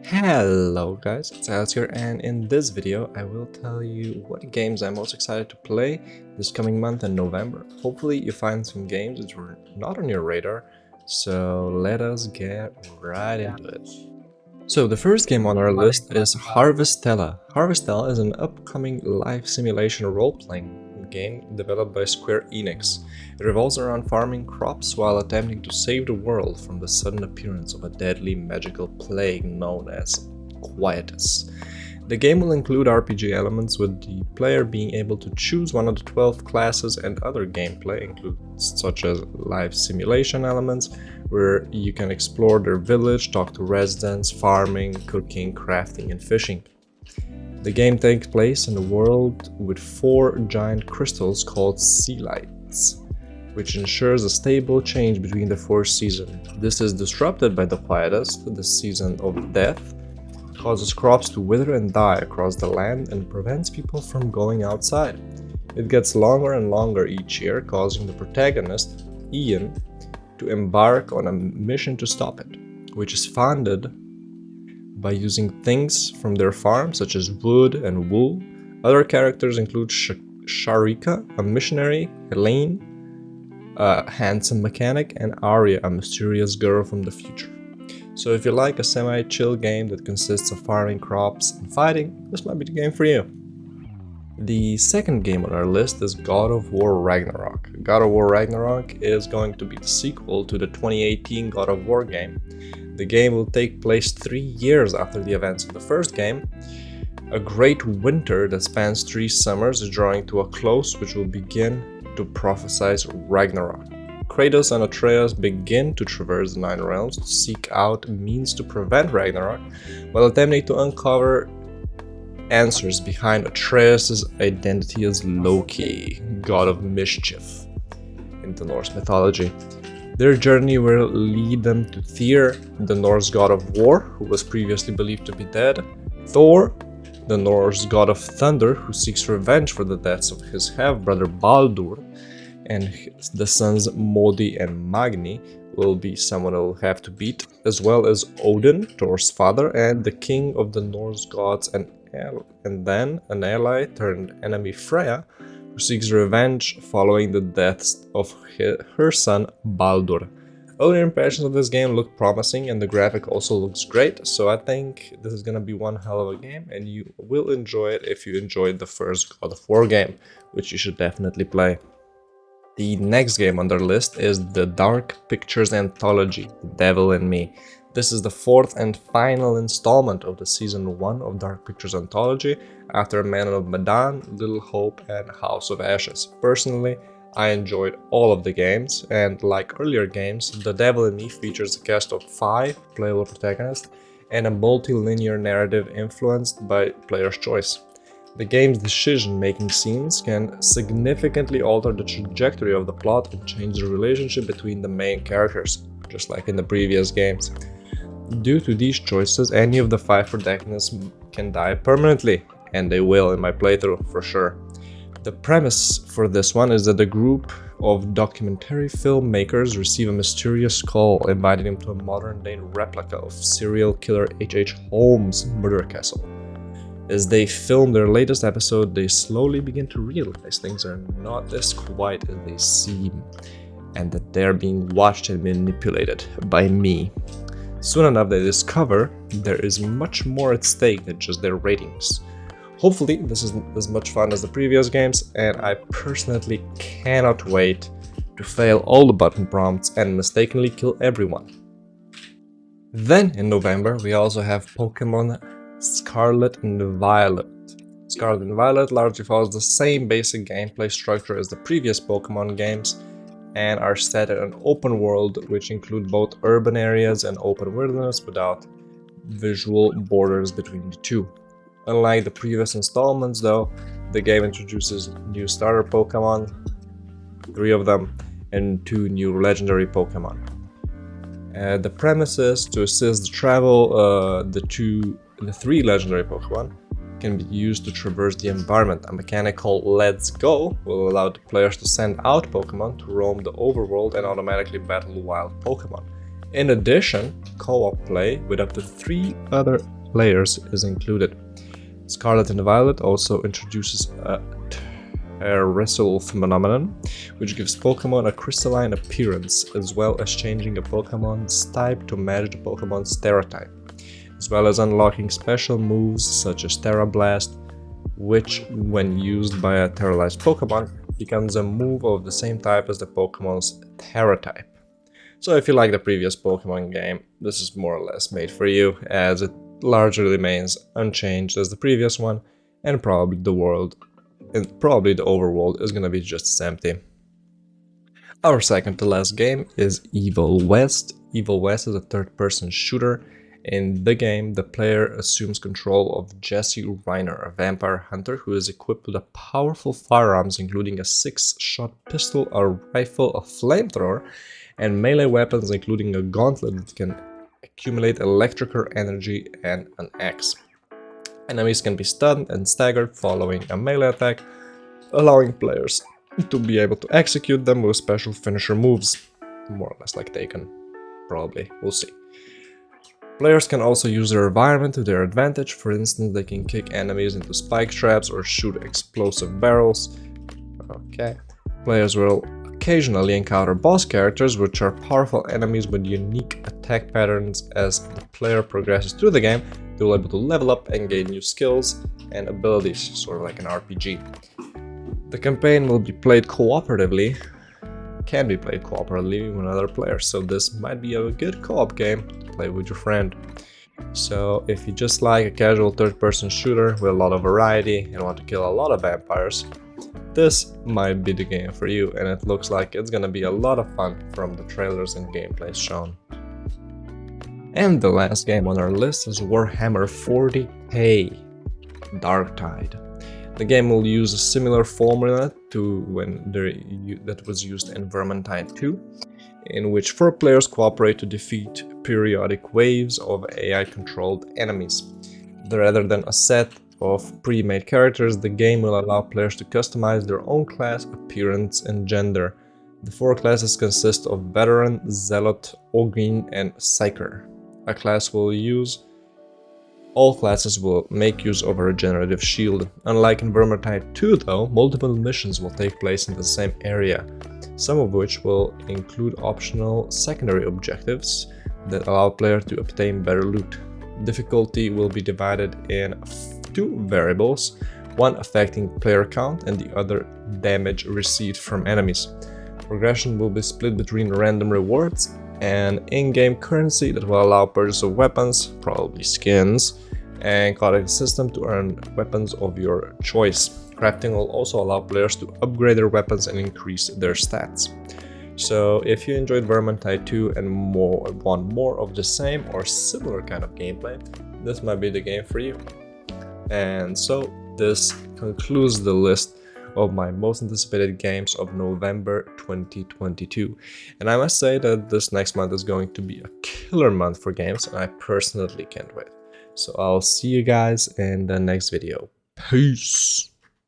Hello guys, it's Alex here, and in this video I will tell you what games I'm most excited to play this coming month in November. Hopefully you find some games that were not on your radar, so let us get right into it. So the first game on our list is Harvestella. Harvestella is an upcoming life simulation role-playing game developed by Square Enix. It revolves around farming crops while attempting to save the world from the sudden appearance of a deadly magical plague known as Quietus. The game will include RPG elements, with the player being able to choose one of the 12 classes, and other gameplay includes such as live simulation elements where you can explore their village, talk to residents, farming, cooking, crafting and fishing. The game takes place in a world with 4 giant crystals called sea lights, which ensures a stable change between the 4 seasons. This is disrupted by the Quietus, the season of death, causes crops to wither and die across the land, and prevents people from going outside. It gets longer and longer each year, causing the protagonist, Ian, to embark on a mission to stop it, which is funded by using things from their farm such as wood and wool. Other characters include Sharika, a missionary, Helene, a handsome mechanic, and Arya, a mysterious girl from the future. So if you like a semi-chill game that consists of farming crops and fighting, this might be the game for you. The second game on our list is God of War Ragnarok. God of War Ragnarok is going to be the sequel to the 2018 God of War game. The game will take place 3 years after the events of the first game. A great winter that spans 3 summers is drawing to a close, which will begin to prophesize Ragnarok. Kratos and Atreus begin to traverse the 9 realms to seek out means to prevent Ragnarok, while attempting to uncover answers behind Atreus' identity as Loki, god of mischief in the Norse mythology. Their journey will lead them to Tyr, the Norse god of war, who was previously believed to be dead, Thor, the Norse god of thunder, who seeks revenge for the deaths of his half-brother Baldur, and the sons Modi and Magni will be someone who will have to beat, as well as Odin, Thor's father, and the king of the Norse gods, and then an ally turned enemy Freya, who seeks revenge following the deaths of her son Baldur. Early impressions of this game look promising, and the graphic also looks great, so I think this is gonna be one hell of a game, and you will enjoy it if you enjoyed the first God of War game, which you should definitely play. The next game on their list is the Dark Pictures Anthology, The Devil in Me. This is the 4th and final installment of the Season 1 of Dark Pictures Anthology, after Man of Medan, Little Hope and House of Ashes. Personally, I enjoyed all of the games, and like earlier games, The Devil in Me features a cast of 5 playable protagonists and a multi-linear narrative influenced by player's choice. The game's decision-making scenes can significantly alter the trajectory of the plot and change the relationship between the main characters, just like in the previous games. Due to these choices, any of the 5 protagonists can die permanently, and they will in my playthrough for sure. The premise for this one is that a group of documentary filmmakers receive a mysterious call inviting them to a modern-day replica of serial killer H.H. Holmes' murder castle. As they film their latest episode, they slowly begin to realize things are not as quiet as they seem, and that they're being watched and manipulated by me. Soon enough, they discover there is much more at stake than just their ratings. Hopefully, this is as much fun as the previous games, and I personally cannot wait to fail all the button prompts and mistakenly kill everyone. Then, in November, we also have Pokémon Scarlet and Violet. Scarlet and Violet largely follows the same basic gameplay structure as the previous Pokémon games, and are set in an open world which include both urban areas and open wilderness without visual borders between the two. Unlike the previous installments though, the game introduces new starter Pokémon, 3 of them, and 2 new legendary Pokémon. The premise is to assist the travel, the 3 legendary Pokémon can be used to traverse the environment. A mechanic called Let's Go will allow the players to send out Pokémon to roam the overworld and automatically battle wild Pokémon. In addition, co-op play with up to 3 other players is included. Scarlet and Violet also introduces a terrestrial phenomenon, which gives Pokémon a crystalline appearance, as well as changing a Pokémon's type to match the Pokémon's Terra type, as well as unlocking special moves such as Terra Blast, which, when used by a terrorized Pokémon, becomes a move of the same type as the Pokémon's Terra type. So if you like the previous Pokémon game, this is more or less made for you, as it largely remains unchanged as the previous one, and probably the overworld is gonna be just as empty. Our second to last game is Evil West. Evil West is a third-person shooter. In the game, the player assumes control of Jesse Reiner, a vampire hunter who is equipped with powerful firearms including a 6-shot pistol, a rifle, a flamethrower, and melee weapons including a gauntlet that can accumulate electrical energy and an axe. Enemies can be stunned and staggered following a melee attack, allowing players to be able to execute them with special finisher moves, more or less like Taken, probably, we'll see. Players can also use their environment to their advantage. For instance, they can kick enemies into spike traps or shoot explosive barrels. Okay. Players will occasionally encounter boss characters, which are powerful enemies with unique attack patterns. As the player progresses through the game, they will be able to level up and gain new skills and abilities, sort of like an RPG. The campaign will be played cooperatively, can be played cooperatively with other players, so this might be a good co-op game to play with your friend. So if you just like a casual third-person shooter with a lot of variety and want to kill a lot of vampires, this might be the game for you, and it looks like it's gonna be a lot of fun from the trailers and gameplays shown. And the last game on our list is Warhammer 40k Darktide. The game will use a similar formula to that was used in Vermintide 2, in which 4 players cooperate to defeat periodic waves of AI-controlled enemies. Rather than a set of pre-made characters, the game will allow players to customize their own class, appearance, and gender. The 4 classes consist of Veteran, Zealot, Ogryn, and Psyker. All classes will make use of a regenerative shield. Unlike in Vermintide 2 though, multiple missions will take place in the same area, some of which will include optional secondary objectives that allow players to obtain better loot. Difficulty will be divided in 2 variables, one affecting player count and the other damage received from enemies. Progression will be split between random rewards and in-game currency that will allow purchase of weapons, probably skins, and coding system to earn weapons of your choice. Crafting will also allow players to upgrade their weapons and increase their stats. So if you enjoyed Vermintide 2 and want more of the same or similar kind of gameplay, this might be the game for you. And so this concludes the list of my most anticipated games of November 2022. And I must say that this next month is going to be a killer month for games, and I personally can't wait. So I'll see you guys in the next video. Peace!